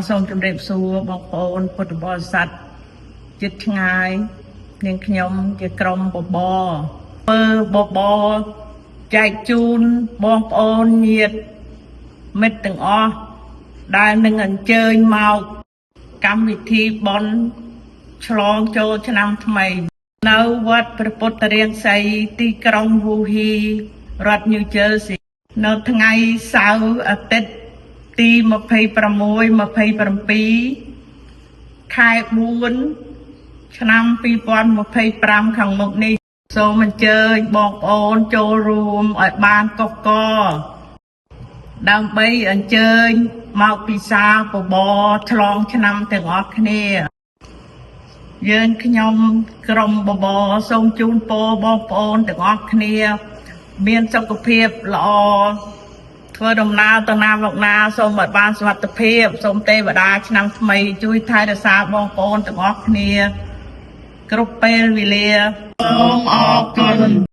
សូមជម្រាបសួរបងប្អូនពុទ្ធបរិស័ទជិតឆ្ងាយនាងខ្ញុំជាក្រុមបបធ្វើបបចែកជូនបងប្អូនញាតិមិត្តទាំងអស់ដែលនឹងអញ្ជើញមកកម្មវិធីបុណ្យឆ្លងចូលឆ្នាំថ្មីនៅវត្តព្រះពុទ្ធរាមសីទីក្រុងវូហ៊ីរដ្ឋ New Jersey នៅថ្ងៃសៅរ៍អាទិត្យទី26-27 ខែ 4 ឆ្នាំ 2025 ខាងមុខនេះសូមអញ្ជើញបងប្អូនចូលរួមឲ្យបានកកកដើម្បីអញ្ជើញមកពិសាបបរឆ្លងឆ្នាំទាំងអស់គ្នាយើងខ្ញុំក្រុមបបរសូមជូនពរបងប្អូនទាំងអស់គ្នាមានសុខភាពល្អធ្វើដំណើរទៅណាមកណាសូមឲ្យបានសុវត្ថិភាពសូមទេវតាឆ្នាំថ្មីជួយថែរក្សាបងប្អូនទាំងអស់គ្នាគ្រប់ពេលវេលាសូមអរគុណ